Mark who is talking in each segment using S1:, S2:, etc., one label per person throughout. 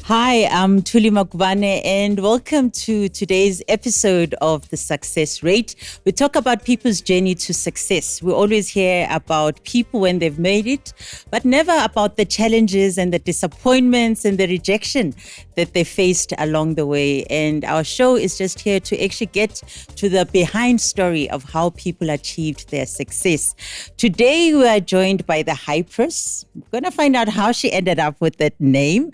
S1: Hi, I'm Thuli Magubane and welcome to today's episode of The Success Rate. We talk about people's journey to success. We always hear about people when they've made it, but never about the challenges and the disappointments and the rejection that they faced along the way. And our show is just here to actually get to the behind story of how people achieved their success. Today, we are joined by the Hypress. We're going to find out how she ended up with that name.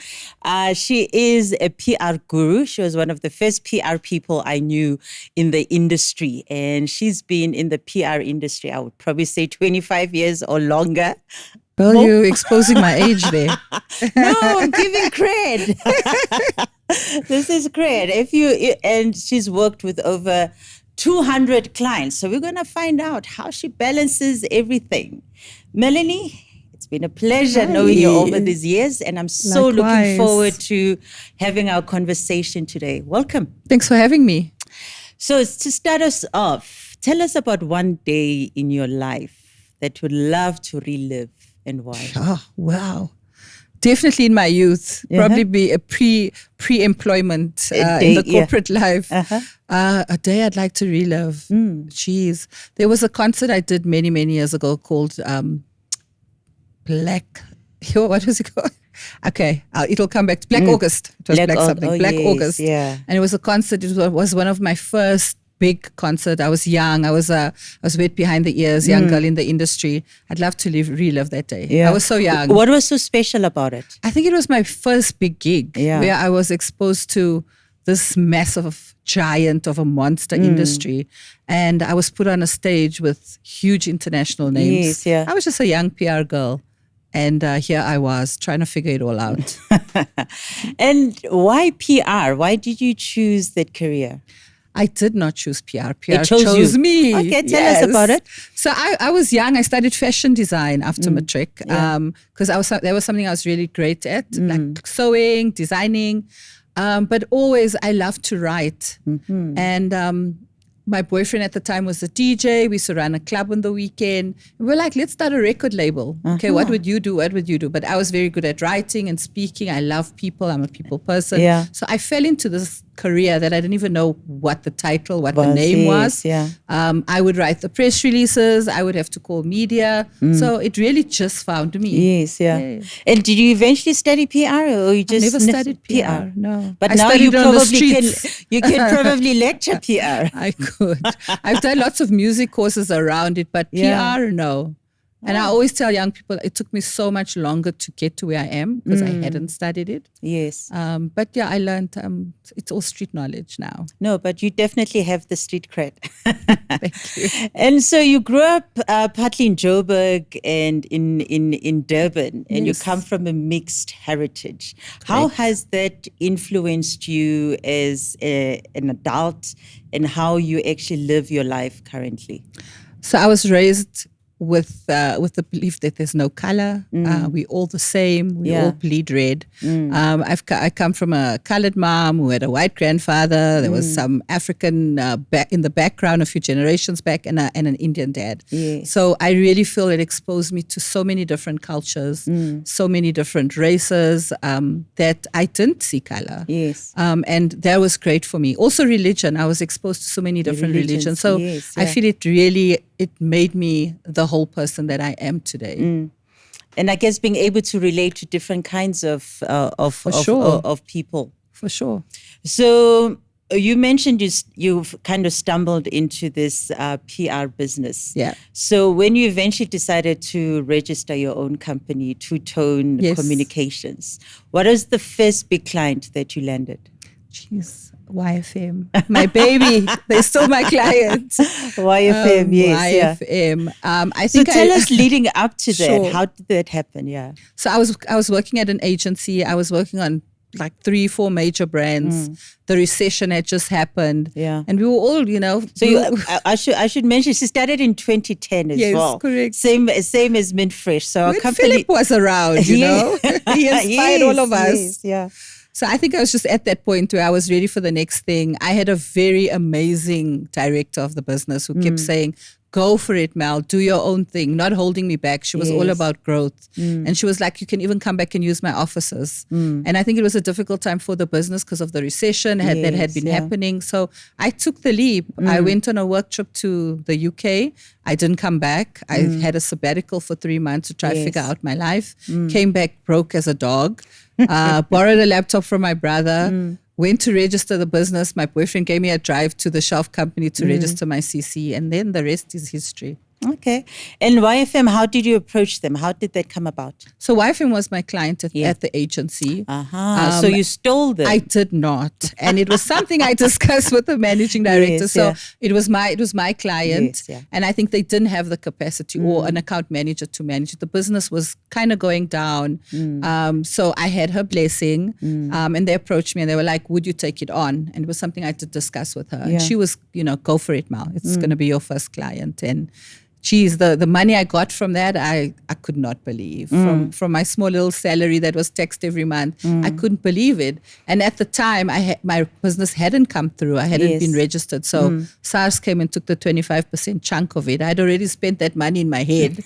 S1: She is a PR guru. She was one of the first PR people I knew in the industry. And she's been in the PR industry, I would probably say 25 years or longer.
S2: Well, you're exposing my age there.
S1: No, I'm giving cred. This is cred. And she's worked with over 200 clients. So we're going to find out how she balances everything. Melanie, it's been a pleasure knowing you over these years, and I'm so looking forward to having our conversation today. Welcome.
S2: Thanks for having me.
S1: So to start us off, tell us about one day in your life that you would love to relive and why.
S2: Oh, wow. Definitely in my youth, probably be a pre-employment in the corporate life. A day I'd like to relive. Jeez. There was a concert I did many, many years ago called what was it called? Okay, it'll come back. Black August. It was Black something. Black August.
S1: Yeah.
S2: And it was a concert. It was one of my first big concert. I was young. I was wet behind the ears, young girl in the industry. I'd love to relive that day.
S1: Yeah.
S2: I was so young.
S1: What was so special about it?
S2: I think it was my first big gig where I was exposed to this massive giant of a monster industry. And I was put on a stage with huge international names.
S1: Yes, yeah.
S2: I was just a young PR girl. And here I was trying to figure it all out.
S1: And why PR? Why did you choose that career?
S2: I did not choose PR. PR
S1: It chose
S2: me.
S1: Okay, tell us about it.
S2: So I was young. I studied fashion design after matric because that was something I was really great at, like sewing, designing. But always I loved to write. And my boyfriend at the time was a DJ. We used to run a club on the weekend. We were like, let's start a record label. Okay, what would you do? What would you do? But I was very good at writing and speaking. I love people. I'm a people person.
S1: Yeah.
S2: So I fell into this career that I didn't even know what the title, what the name was.
S1: Yeah.
S2: I would write the press releases. I would have to call media. So it really just found me.
S1: Yes, yeah. And did you eventually study PR or you just
S2: never studied PR? No.
S1: But
S2: I
S1: now
S2: studied
S1: you
S2: on the
S1: probably
S2: streets.
S1: can probably lecture PR.
S2: I could. I've done lots of music courses around it, but PR, no. And I always tell young people, it took me so much longer to get to where I am because I hadn't studied it.
S1: Yes.
S2: But yeah, I learned it's all street knowledge now.
S1: No, but you definitely have the street cred.
S2: Thank you.
S1: And so you grew up partly in Joburg and in Durban, and you come from a mixed heritage. How has that influenced you as an adult and how you actually live your life currently?
S2: So I was raised with the belief that there's no color. We're all the same. We all bleed red. I come from a colored mom who had a white grandfather. There was some African in the background a few generations back and an Indian dad.
S1: Yes.
S2: So I really feel it exposed me to so many different cultures, so many different races that I didn't see color.
S1: Yes.
S2: And that was great for me. Also religion. I was exposed to so many different religions. So I feel it made me the whole person that I am today.
S1: And I guess being able to relate to different kinds of people.
S2: For sure.
S1: So you mentioned you've kind of stumbled into this PR business.
S2: Yeah.
S1: So when you eventually decided to register your own company, Tutone Communications, what was the first big client that you landed?
S2: Jeez. YFM, my baby. They're still my clients.
S1: YFM, yes.
S2: YFM. I
S1: So
S2: think
S1: tell us, leading up to that,
S2: Sure.
S1: how did that happen? Yeah.
S2: So I was working at an agency. I was working on like 3-4 major brands. The recession had just happened.
S1: Yeah.
S2: And we were all,
S1: So I should mention she started in 2010 as
S2: Yes,
S1: well.
S2: correct.
S1: Same as Mintfresh. So our
S2: when
S1: company
S2: Philip was around, you know, he inspired all of us.
S1: Yes, yeah.
S2: So I think I was just at that point where I was ready for the next thing. I had a very amazing director of the business who kept saying, go for it, Mel, do your own thing, not holding me back. She was all about growth. And she was like, you can even come back and use my offices. And I think it was a difficult time for the business because of the recession that had been happening. So I took the leap. I went on a work trip to the UK. I didn't come back. I had a sabbatical for 3 months to try to figure out my life. Came back broke as a dog. Borrowed a laptop from my brother. Went to register the business. My boyfriend gave me a drive to the shelf company to register my CC. And then the rest is history.
S1: Okay. And YFM, how did you approach them? How did that come about?
S2: So YFM was my client at the agency.
S1: So you stole them?
S2: I did not. And it was something I discussed with the managing director. It was my client. And I think they didn't have the capacity or an account manager to manage it. The business was kind of going down. So I had her blessing. And they approached me and they were like, would you take it on? And it was something I did discuss with her. And she was, go for it, Mal. It's going to be your first client. And geez, the money I got from that, I could not believe. From my small little salary that was taxed every month, I couldn't believe it. And at the time, my business hadn't come through. I hadn't been registered. So SARS came and took the 25% chunk of it. I'd already spent that money in my head.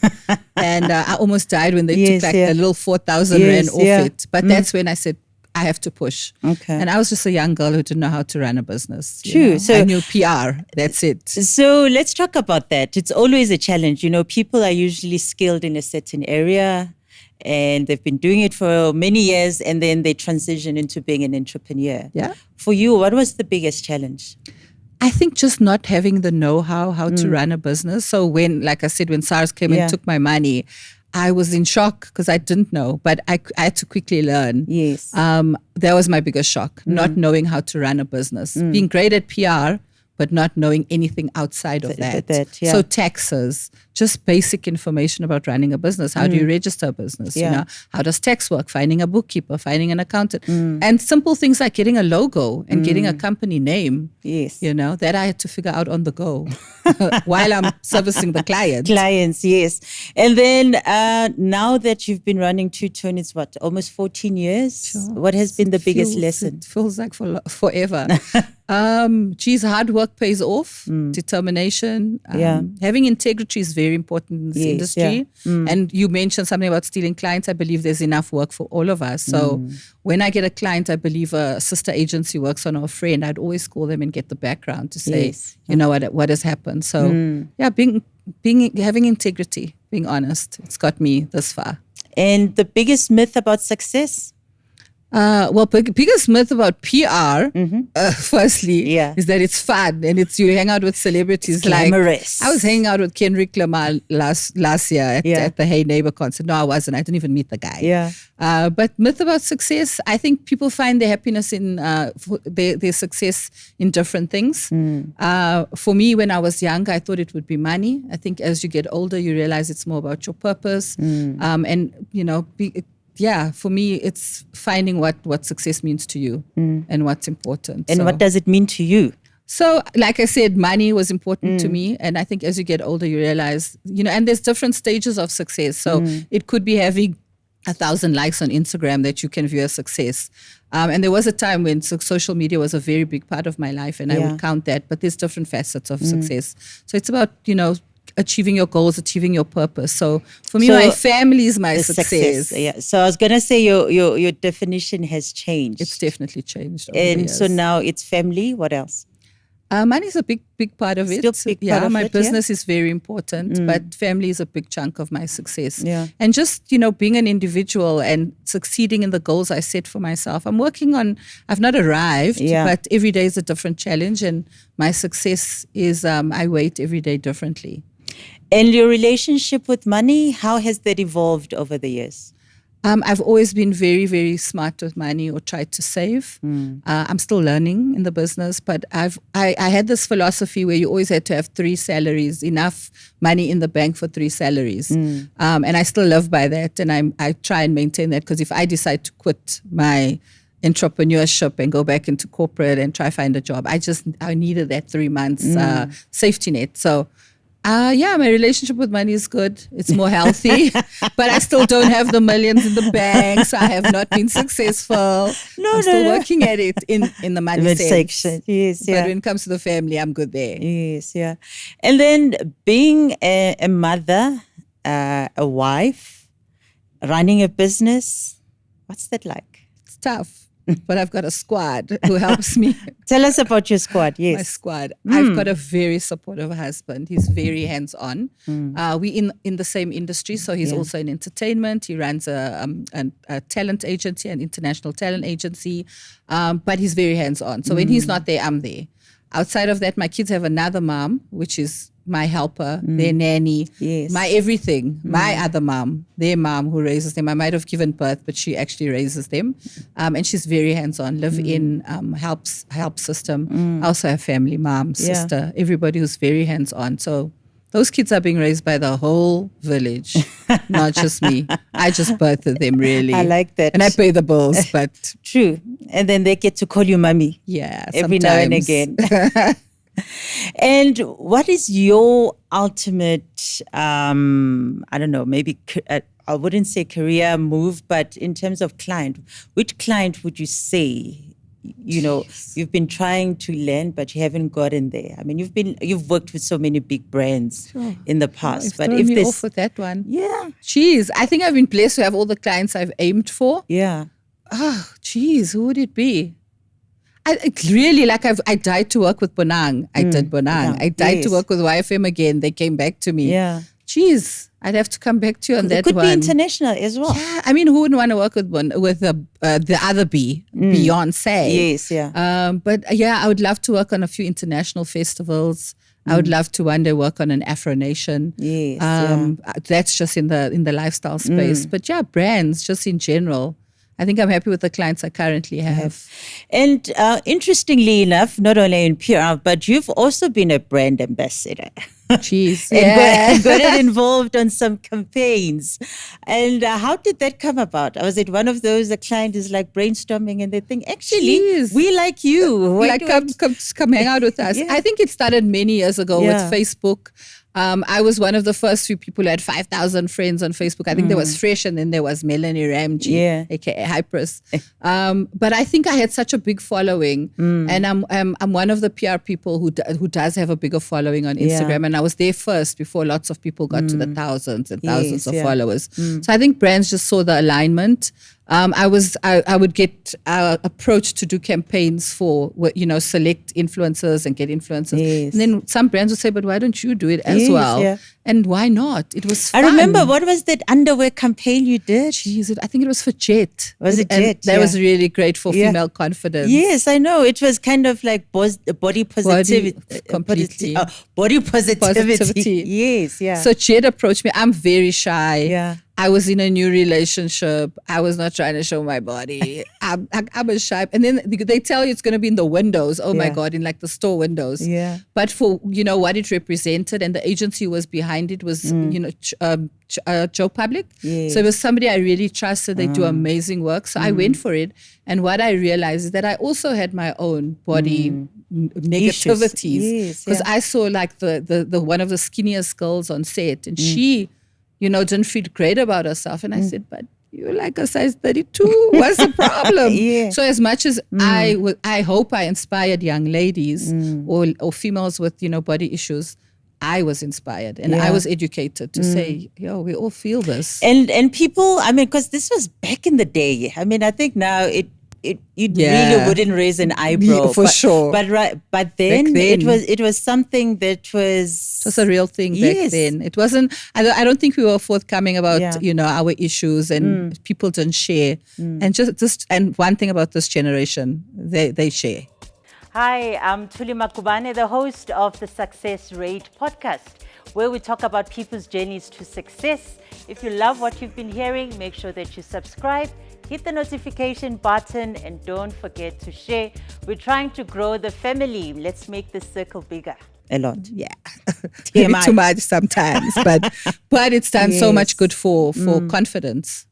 S2: And I almost died when they took the little 4,000 rand off it. But that's when I said, I have to push.
S1: Okay.
S2: And I was just a young girl who didn't know how to run a business.
S1: True.
S2: So I knew PR. That's it.
S1: So let's talk about that. It's always a challenge. People are usually skilled in a certain area and they've been doing it for many years and then they transition into being an entrepreneur.
S2: Yeah.
S1: For you, what was the biggest challenge?
S2: I think just not having the know-how how to run a business. So when, like I said, when SARS came and took my money, I was in shock because I didn't know, but I had to quickly learn.
S1: Yes.
S2: That was my biggest shock, not knowing how to run a business. Being great at PR, but not knowing anything outside of that. So taxes, just basic information about running a business. How do you register a business? How does tax work? Finding a bookkeeper, finding an accountant. And simple things like getting a logo and getting a company name.
S1: Yes.
S2: That I had to figure out on the go while I'm servicing the clients.
S1: Clients, yes. And then now that you've been running Tutone, it's what, almost 14 years?
S2: Sure.
S1: What has been the biggest lesson?
S2: It feels like forever. Hard work pays off. Determination. Having integrity is very important in this industry. And you mentioned something about stealing clients. I believe there's enough work for all of us. So when I get a client, I believe a sister agency works on a friend, I'd always call them and get the background to say, what has happened. So having integrity, being honest, it's got me this far.
S1: And the biggest myth about success?
S2: Biggest myth about PR, firstly, is that it's fun and you hang out with celebrities.
S1: It's glamorous.
S2: I was hanging out with Kendrick Lamar last year at the Hey Neighbor concert. No, I wasn't. I didn't even meet the guy. But myth about success, I think people find their happiness in their success in different things. For me, when I was young, I thought it would be money. I think as you get older, you realize it's more about your purpose. For me, it's finding what success means to you and what's important.
S1: And what does it mean to you?
S2: So, like I said, money was important to me. And I think as you get older, you realize, and there's different stages of success. So it could be having 1,000 likes on Instagram that you can view as success. And there was a time when social media was a very big part of my life and I would count that. But there's different facets of success. So it's about, achieving your goals, achieving your purpose. So for me, my family is my success.
S1: Yeah. So I was gonna say your definition has changed.
S2: It's definitely changed.
S1: And so now it's family. What else?
S2: Money is a big part of it.
S1: Still big part of
S2: my
S1: it,
S2: business is very important, but family is a big chunk of my success.
S1: Yeah.
S2: And just, being an individual and succeeding in the goals I set for myself. I've not arrived, but every day is a different challenge. And my success is I wait every day differently.
S1: And your relationship with money, how has that evolved over the years?
S2: I've always been very, very smart with money or tried to save. I'm still learning in the business, but I had this philosophy where you always had to have 3 salaries, enough money in the bank for 3 salaries. And I still live by that. And I try and maintain that because if I decide to quit my entrepreneurship and go back into corporate and try find a job, I needed that 3 months safety net. So Yeah, my relationship with money is good. It's more healthy, but I still don't have the millions in the bank, so I have not been successful. I'm still working at it in the money section.
S1: Yes,
S2: but when it comes to the family, I'm good there.
S1: Yes, yeah. And then being a mother, a wife, running a business, what's that like?
S2: It's tough. But I've got a squad who helps me.
S1: Tell us about your squad, yes.
S2: My squad. I've got a very supportive husband. He's very hands-on. We in the same industry, so he's also in entertainment. He runs a talent agency, an international talent agency, but he's very hands-on. So when he's not there, I'm there. Outside of that, my kids have another mom, which is my helper, their nanny, my everything, my other mom, their mom who raises them. I might have given birth, but she actually raises them. And she's very hands-on, live-in, help system. I also have family, mom, sister, everybody who's very hands-on. So those kids are being raised by the whole village, not just me. I just birthed them, really.
S1: I like that.
S2: And I pay the bills, but...
S1: True. And then they get to call you mommy.
S2: Yeah,
S1: every now and again. And what is your ultimate, I don't know, maybe I wouldn't say career move, but in terms of client, which client would you say, you've been trying to land, but you haven't gotten there? I mean, you've worked with so many big brands in the past,
S2: but if there's off with that one, I think I've been blessed to have all the clients I've aimed for. Who would it be? I died to work with Bonang. I did Bonang. I died to work with YFM again. They came back to me. I'd have to come back to you on that one.
S1: It could be international as well.
S2: Yeah, I mean, who wouldn't want to work with the other B, Beyonce?
S1: Yes, yeah.
S2: But I would love to work on a few international festivals. I would love to one day work on an Afro Nation.
S1: Yes,
S2: that's just in the lifestyle space. But brands just in general. I think I'm happy with the clients I currently have.
S1: And interestingly enough, not only in PR, but you've also been a brand ambassador.
S2: Jeez.
S1: And got involved on some campaigns. And how did that come about? Was it one of those, the client is like brainstorming and they think, actually, we like you.
S2: Come hang out with us. I think it started many years ago with Facebook. I was one of the first few people who had 5,000 friends on Facebook. I think there was Fresh and then there was Melanie Ramjee, aka Hypers. But I think I had such a big following, and I'm one of the PR people who does have a bigger following on Instagram. And I was there first before lots of people got to the thousands and thousands of followers. So I think brands just saw the alignment. I would get approached to do campaigns for select influencers and get influencers, and then some brands would say, "But why don't you do it as well?" Yeah. And why not? It was fun.
S1: I remember, what was that underwear campaign you did?
S2: Jeez, I think it was for Jet.
S1: Was it Jet?
S2: That was really great for female confidence.
S1: Yes, I know. It was kind of like body positivity. Body positivity. Yes, yeah.
S2: So Jet approached me. I'm very shy. Yeah. I was in a new relationship. I was not trying to show my body. I'm a shy. And then they tell you it's going to be in the windows. Oh my God, in like the store windows. Yeah. But for, what it represented and the agency was behind it was, Joe Public. Yes. So it was somebody I really trusted. They do amazing work. So I went for it. And what I realized is that I also had my own body negativities. Because I saw like the one of the skinniest girls on set, and she didn't feel great about herself. And I said, but you're like a size 32. What's the problem? So as much as I hope I inspired young ladies or females with, body issues, I was inspired and I was educated to say, we all feel this.
S1: And people, I mean, because this was back in the day. I mean, I think now you really wouldn't raise an eyebrow
S2: for sure.
S1: But then it was something that was.
S2: It was a real thing back then. It wasn't. I don't think we were forthcoming about our issues, and people didn't share. And and one thing about this generation, they share.
S1: Hi, I'm Thuli Magubane, the host of the Success Rate podcast, where we talk about people's journeys to success. If you love what you've been hearing, make sure that you subscribe, hit the notification button, and don't forget to share. We're trying to grow the family. Let's make this circle bigger. A lot.
S2: Yeah. Maybe too much sometimes, but it's done so much good for confidence.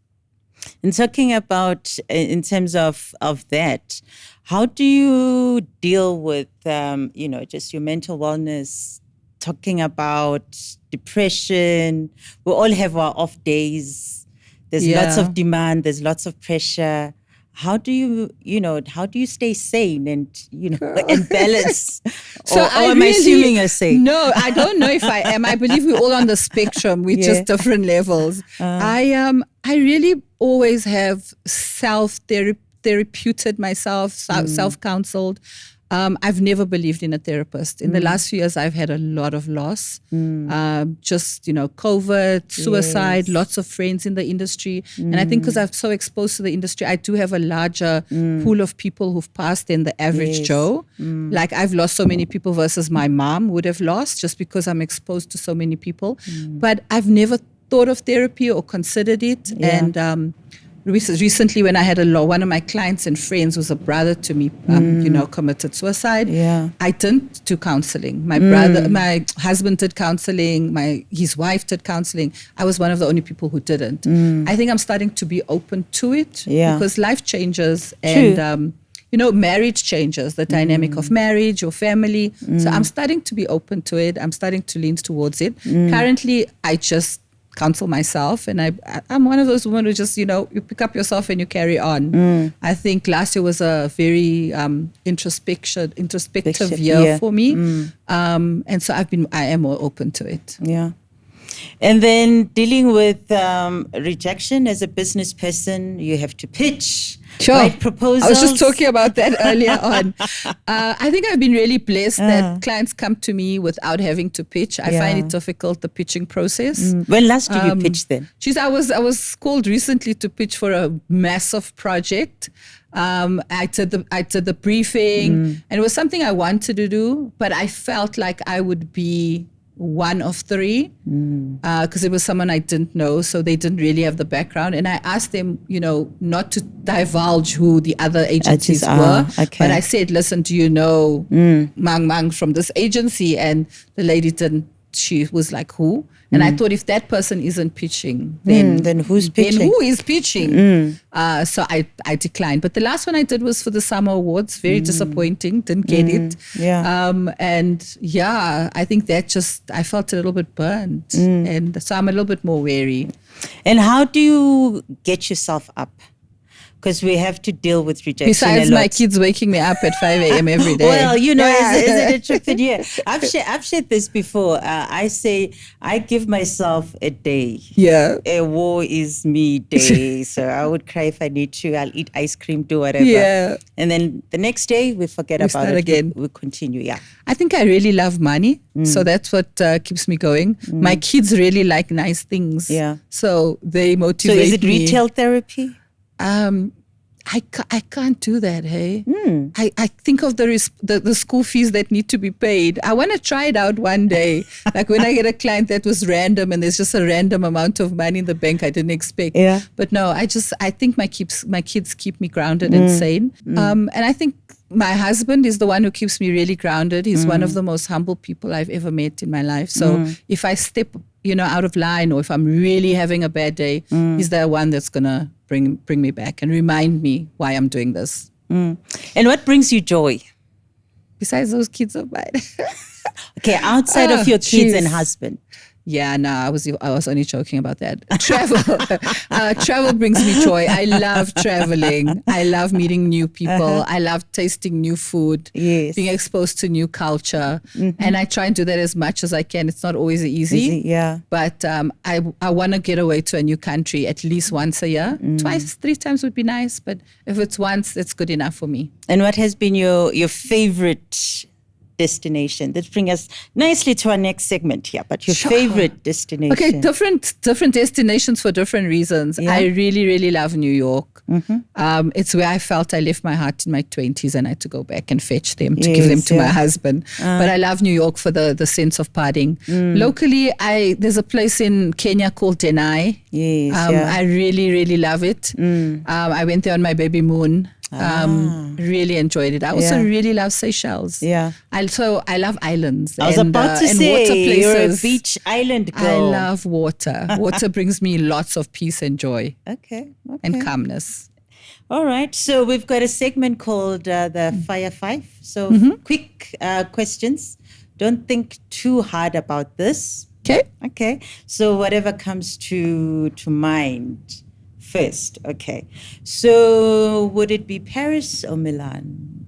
S1: And talking about, in terms of that, how do you deal with, just your mental wellness talking about depression. We all have our off days. There's lots of demand. There's lots of pressure. How do you stay sane and, and balance?
S2: So
S1: or am I assuming you're sane?
S2: No, I don't know if I am. I believe we're all on the spectrum with just different levels. I really always have therapeuted myself, self-counseled. I've never believed in a therapist. In the last few years, I've had a lot of loss. COVID, suicide, lots of friends in the industry. And I think because I'm so exposed to the industry, I do have a larger pool of people who've passed than the average Joe. Like I've lost so many people versus my mom would have lost just because I'm exposed to so many people. But I've never thought of therapy or considered it. And recently, when I had one of my clients and friends was a brother to me, committed suicide. I didn't do counseling. My husband did counseling. His wife did counseling. I was one of the only people who didn't. I think I'm starting to be open to it because life changes and marriage changes, the dynamic of marriage or family. So I'm starting to be open to it. I'm starting to lean towards it. Currently, I just counsel myself, and I'm one of those women who just you pick up yourself and you carry on. I think last year was a very introspective year for me, and so I am more open to it.
S1: And then dealing with rejection as a business person, you have to pitch, write proposals.
S2: I was just talking about that earlier on. I think I've been really blessed that clients come to me without having to pitch. I find it difficult, the pitching process.
S1: When last did you pitch then?
S2: I was called recently to pitch for a massive project. I did the briefing, and it was something I wanted to do, but I felt like I would be one of three because it was someone I didn't know, so they didn't really have the background. And I asked them, not to divulge who the other agencies were, but I said, listen, do you know Mang from this agency? And the lady didn't. She was like, who? And I thought, if that person isn't pitching, then
S1: who's pitching?
S2: Then who is pitching? So I declined. But the last one I did was for the Summer Awards. Very disappointing. Didn't get it. I think that I felt a little bit burnt. And so I'm a little bit more wary.
S1: And how do you get yourself up? Because we have to deal with rejection.
S2: Besides my kids waking me up at 5 a.m. every day.
S1: Well, is it a trick? Yeah. I've shared this before. I say I give myself a day.
S2: Yeah.
S1: A war is me day. So I would cry if I need to. I'll eat ice cream, do whatever.
S2: Yeah.
S1: And then the next day we forget about it
S2: again.
S1: We continue. Yeah.
S2: I think I really love money. So that's what keeps me going. My kids really like nice things.
S1: Yeah.
S2: So they motivate me.
S1: So is it retail therapy?
S2: I can't do that, hey? I think of the school fees that need to be paid. I want to try it out one day. Like when I get a client that was random and there's just a random amount of money in the bank I didn't expect.
S1: Yeah.
S2: But no, I think my kids keep me grounded and sane. And I think my husband is the one who keeps me really grounded. He's one of the most humble people I've ever met in my life. So if I step out of line, or if I'm really having a bad day, he's the one that's gonna bring me back and remind me why I'm doing this.
S1: And what brings you joy?
S2: Besides those kids of mine.
S1: Okay, outside of your kids and husband.
S2: Yeah, no, I was only joking about that. Travel brings me joy. I love traveling. I love meeting new people. I love tasting new food.
S1: Yes.
S2: Being exposed to new culture. And I try and do that as much as I can. It's not always easy.
S1: Yeah.
S2: But I want to get away to a new country at least once a year. 3 times would be nice. But if it's once, that's good enough for me.
S1: And what has been your favorite destination? That brings us nicely to our next segment here, but your favorite destination.
S2: Okay, different destinations for different reasons. I really, really love New York. It's where I felt I left my heart in my 20s and I had to go back and fetch them to give them to my husband. But I love New York for the sense of partying. Locally, there's a place in Kenya called Denai. I really, really love it. I went there on my baby moon. Really enjoyed it. I also really love Seychelles. I love islands.
S1: I was about to say,
S2: water places.
S1: You're a beach island girl.
S2: I love water. Water brings me lots of peace and joy.
S1: Okay.
S2: And calmness.
S1: All right. So we've got a segment called the Fire Five. So quick questions Don't think too hard about this.
S2: Okay.
S1: Okay. So whatever comes to mind first. Okay. So would it be Paris or Milan?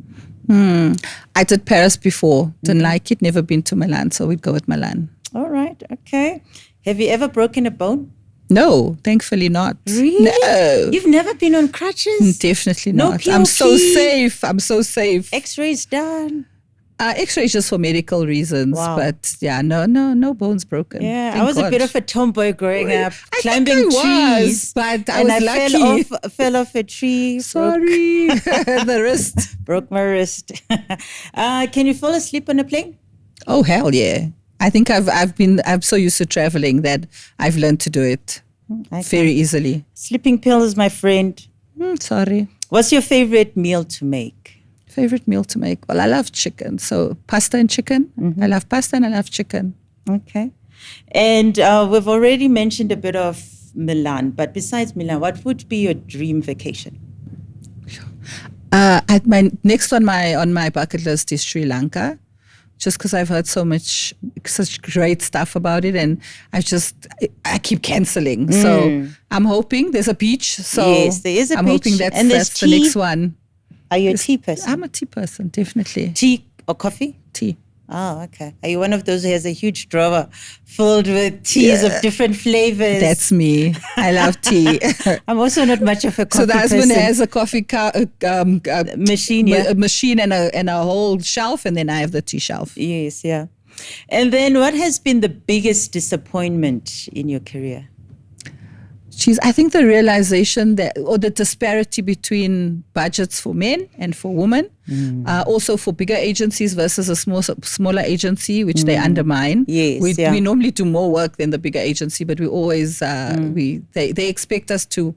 S2: I did Paris before. Didn't like it. Never been to Milan. So we'd go with Milan.
S1: All right. Okay. Have you ever broken a bone?
S2: No, thankfully not.
S1: Really?
S2: No.
S1: You've never been on crutches?
S2: Definitely
S1: No
S2: not.
S1: POP?
S2: I'm so safe. I'm so safe.
S1: X-rays done?
S2: X-ray just for medical reasons.
S1: Wow.
S2: But yeah, no bones broken.
S1: Yeah,
S2: Thank
S1: I was
S2: God.
S1: a bit of a tomboy growing up,
S2: I
S1: climbing
S2: think I
S1: trees.
S2: was, but I
S1: and
S2: was lucky.
S1: fell off a tree.
S2: Sorry, the wrist.
S1: Broke my wrist. Can you fall asleep on a plane?
S2: Oh hell yeah! I think I'm so used to traveling that I've learned to do it very easily.
S1: Sleeping pill is my friend.
S2: Sorry.
S1: What's your favorite meal to make?
S2: Favorite meal to make? Well, I love chicken. So pasta and chicken. I love pasta and I love chicken.
S1: Okay. And we've already mentioned a bit of Milan, but besides Milan, what would be your dream vacation?
S2: My next on my bucket list is Sri Lanka, just because I've heard such great stuff about it, and I keep canceling. So I'm hoping there's a beach. So
S1: yes, there is a
S2: I'm
S1: beach,
S2: hoping that's
S1: and there's
S2: the next one.
S1: Are you a tea person?
S2: I'm a tea person, definitely.
S1: Tea or coffee?
S2: Tea.
S1: Oh, okay. Are you one of those who has a huge drawer filled with teas of different flavors?
S2: That's me. I love tea.
S1: I'm also not much of a coffee
S2: So the husband
S1: person.
S2: has a coffee
S1: Machine, yeah.
S2: a machine and a whole shelf, and then I have the tea shelf.
S1: Yes, yeah. And then what has been the biggest disappointment in your career?
S2: I think the realization or the disparity between budgets for men and for women, also for bigger agencies versus a smaller agency, which they undermine.
S1: Yes,
S2: we normally do more work than the bigger agency, but we always they expect us to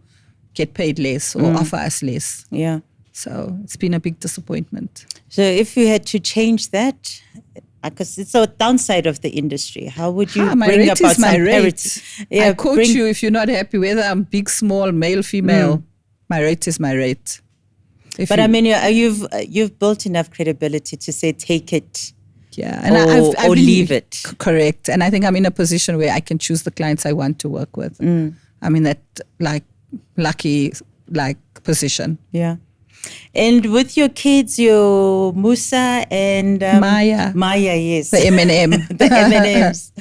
S2: get paid less or offer us less.
S1: Yeah.
S2: So it's been a big disappointment.
S1: So if you had to change that, because it's a downside of the industry, how would you bring about some parity?
S2: Yeah, I quote you if you're not happy, whether I'm big, small, male, female, my rate is my rate.
S1: I mean, you've built enough credibility to say take it.
S2: Yeah, and I
S1: leave it.
S2: Correct. And I think I'm in a position where I can choose the clients I want to work with. I'm in that lucky position.
S1: Yeah. And with your kids, your Musa and
S2: Maya,
S1: yes,
S2: the M&M,
S1: the M&Ms.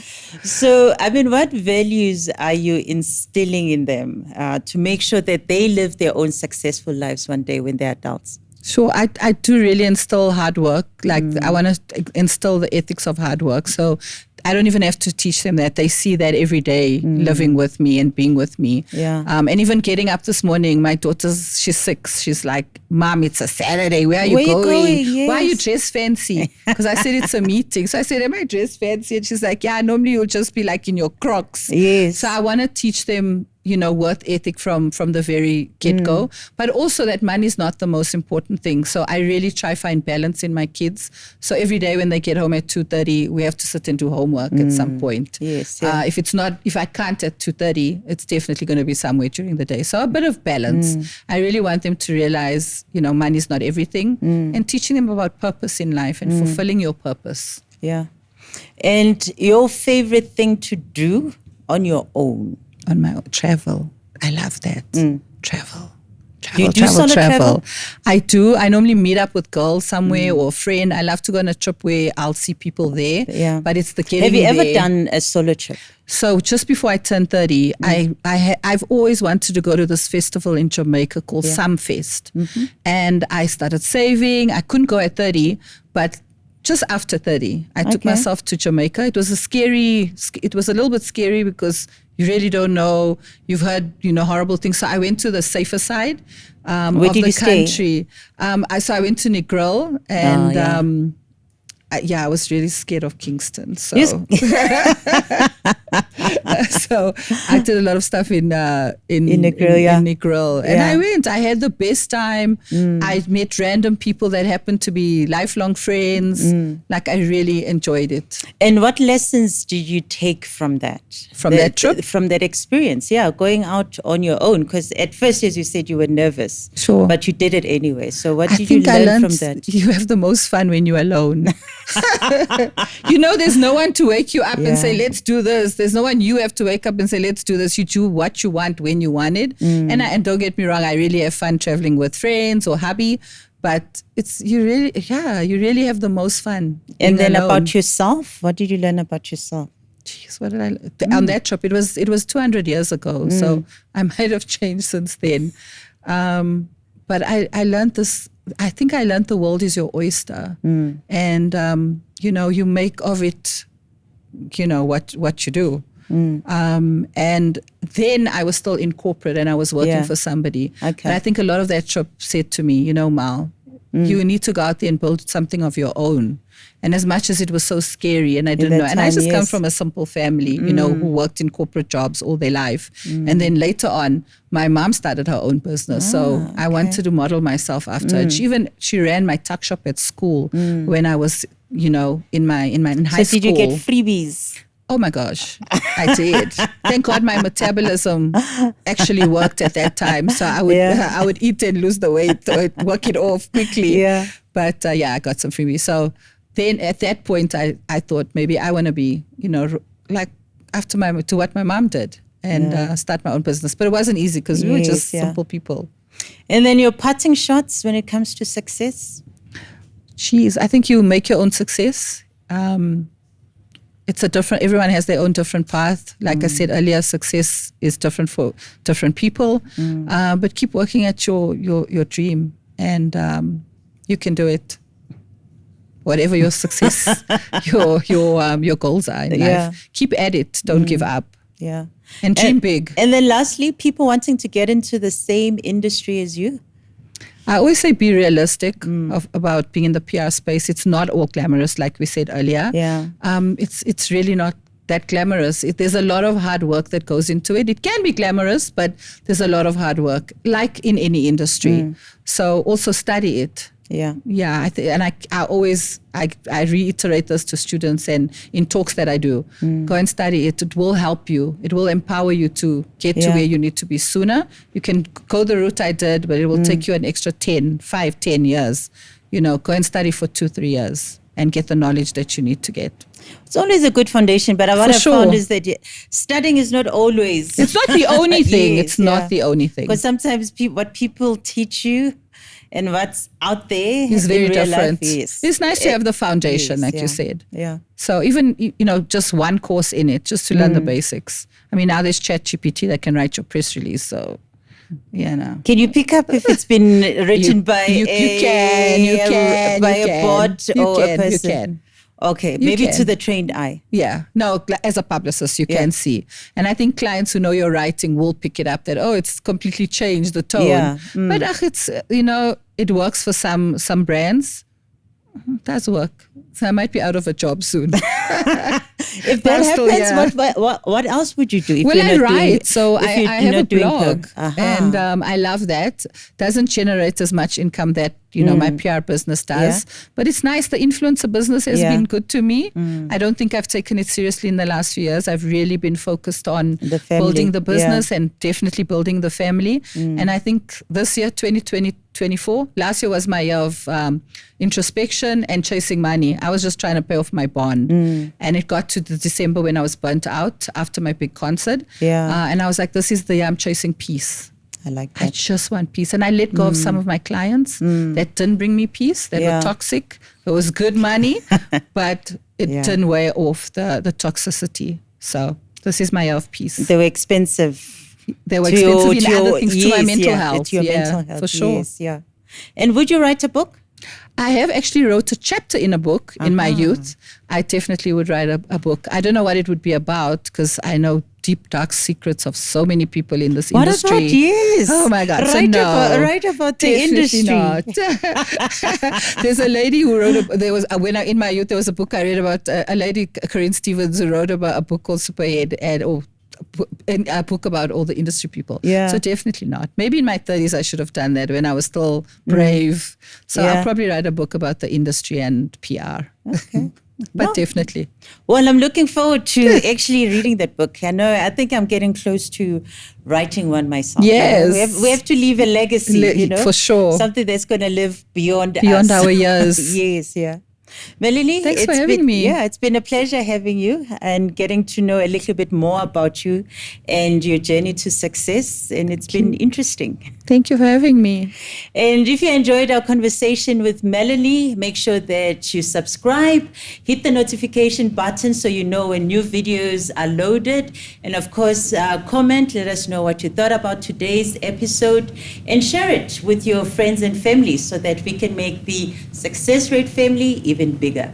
S1: So, I mean, what values are you instilling in them to make sure that they live their own successful lives one day when they're adults?
S2: Sure, I do really instill hard work. I want to instill the ethics of hard work. So I don't even have to teach them that. They see that every day living with me and being with me.
S1: Yeah.
S2: And even getting up this morning, my she's 6. She's like, Mom, it's a Saturday. Where are you going?
S1: Yes.
S2: Why are you dressed fancy? Because I said it's a meeting. So I said, am I dressed fancy? And she's like, yeah, normally you'll just be like in your Crocs.
S1: Yes.
S2: So I want to teach them, worth ethic from the very get-go, but also that money is not the most important thing. So I really try find balance in my kids. So every day when they get home at 2:30, we have to sit and do homework at some point.
S1: Yes. Yeah.
S2: If I can't at 2:30, it's definitely going to be somewhere during the day. So a bit of balance. I really want them to realize, money is not everything, and teaching them about purpose in life and fulfilling your purpose.
S1: Yeah. And your favorite thing to do on your own?
S2: On my own, travel. I love that. Travel.
S1: You do solo travel?
S2: I do. I normally meet up with girls somewhere or a friend. I love to go on a trip where I'll see people there.
S1: Yeah.
S2: But it's the getting
S1: Have you ever
S2: there.
S1: done a solo trip?
S2: So just before I turned 30, I've always wanted to go to this festival in Jamaica called Sumfest. And I started saving. I couldn't go at 30, but just after 30, I took myself to Jamaica. It was a little bit scary because you really don't know. You've heard, horrible things. So I went to the safer side of the country. So I went to Negril and I was really scared of Kingston. So, so I did a lot of stuff in Negril. And I went. I had the best time. I met random people that happened to be lifelong friends. I really enjoyed it.
S1: And what lessons did you take from that?
S2: From that trip?
S1: From that experience, going out on your own. Because at first, as you said, you were nervous.
S2: Sure.
S1: But you did it anyway. So what did you learn from that?
S2: You have the most fun when you're alone. There's no one to wake you up and say, let's do this. There's no one you have to wake up and say, let's do this. You do what you want when you want it. And don't get me wrong, I really have fun traveling with friends or hubby. But you really have the most fun.
S1: And then alone. About yourself, what did you learn about yourself?
S2: Jeez, what did I learn? On that trip? It was 200 years ago, so I might have changed since then. But I learned this. I think I learned the world is your oyster, and you make of it, what you do. And then I was still in corporate and I was working for somebody. Okay. But I think a lot of that trip said to me, Mal, you need to go out there and build something of your own. And as much as it was so scary and I didn't know, and I just come from a simple family, who worked in corporate jobs all their life. And then later on, my mom started her own business. So I wanted to model myself after her. She ran my tuck shop at school when I was, in high school.
S1: So did you get freebies?
S2: Oh my gosh, I did. Thank God my metabolism actually worked at that time. So I would eat and lose the weight, work it off quickly. Yeah. But I got some freebies. So then at that point, I thought maybe I want to be, like to what my mom did and start my own business. But it wasn't easy because we were just simple people.
S1: And then your parting shots when it comes to success?
S2: Geez, I think you make your own success. It's everyone has their own different path. Like I said earlier, success is different for different people. But keep working at your dream and you can do it. Whatever your success, your goals are in life. Keep at it. Don't give up.
S1: Yeah.
S2: And dream big.
S1: And then lastly, people wanting to get into the same industry as you.
S2: I always say be realistic about being in the PR space. It's not all glamorous, like we said earlier.
S1: Yeah.
S2: It's really not that glamorous. There's a lot of hard work that goes into it. It can be glamorous, but there's a lot of hard work, like in any industry. So also study it.
S1: Yeah.
S2: Yeah. I always reiterate this to students and in talks that I do. Go and study it. It will help you. It will empower you to get to where you need to be sooner. You can go the route I did, but it will take you an extra 10 years. Go and study for 2-3 years and get the knowledge that you need to get.
S1: It's always a good foundation, but what I've found is that studying is not always.
S2: It's not the only thing. It's not the only thing.
S1: Because sometimes what people teach you and what's out there
S2: is very
S1: different.
S2: It's nice to have the foundation, like you said.
S1: Yeah.
S2: So even, just one course in it, just to learn the basics. I mean, now there's ChatGPT that can write your press release. So, Can
S1: you pick up if it's been written by a bot or a person?
S2: You can.
S1: Okay, maybe to the trained eye.
S2: Yeah. No, as a publicist, you can see. And I think clients who know your writing will pick it up that, it's completely changed the tone. Yeah. But it's, it works for some brands. It does work. So I might be out of a job soon.
S1: If that happens, what else would you do? If
S2: I write. So I have a blog and I love that. Doesn't generate as much income that, my PR business does. Yeah. But it's nice. The influencer business has been good to me. I don't think I've taken it seriously in the last few years. I've really been focused on building the business and definitely building the family. And I think this year, 2024, last year was my year of introspection and chasing money. I was just trying to pay off my bond. And it got to the December when I was burnt out after my big concert. Yeah. And I was like, this is the year I'm chasing peace.
S1: I like that.
S2: I just want peace. And I let go of some of my clients that didn't bring me peace. They were toxic. It was good money, but it didn't wear off the toxicity. So this is my year of peace.
S1: They were expensive.
S2: They were expensive in other things to my mental health.
S1: To your mental health.
S2: For sure.
S1: Yes, yeah. And would you write a book?
S2: I have actually wrote a chapter in a book in my youth. I definitely would write a book. I don't know what it would be about because I know deep, dark secrets of so many people in this industry.
S1: What about yes?
S2: Oh my God.
S1: Write about the industry.
S2: Not. There's a lady who wrote, in my youth, there was a book I read about a lady, Corinne Stevens, who wrote about a book called Superhead and a book about all the industry people. Yeah. So definitely not. Maybe in my 30s I should have done that when I was still brave. So I'll probably write a book about the industry and PR.
S1: Okay.
S2: But definitely.
S1: Well, I'm looking forward to actually reading that book. I think I'm getting close to writing one myself.
S2: Yes.
S1: We have to leave a legacy,
S2: For sure.
S1: Something that's going to live beyond
S2: our years.
S1: Yes, yeah. Melanie,
S2: Thanks for having me.
S1: Yeah, it's been a pleasure having you and getting to know a little bit more about you and your journey to success. And it's been interesting.
S2: Thank you for having me.
S1: And if you enjoyed our conversation with Melanie, make sure that you subscribe, hit the notification button so you know when new videos are loaded. And of course, comment, let us know what you thought about today's episode, and share it with your friends and family so that we can make the Success Rate family even bigger.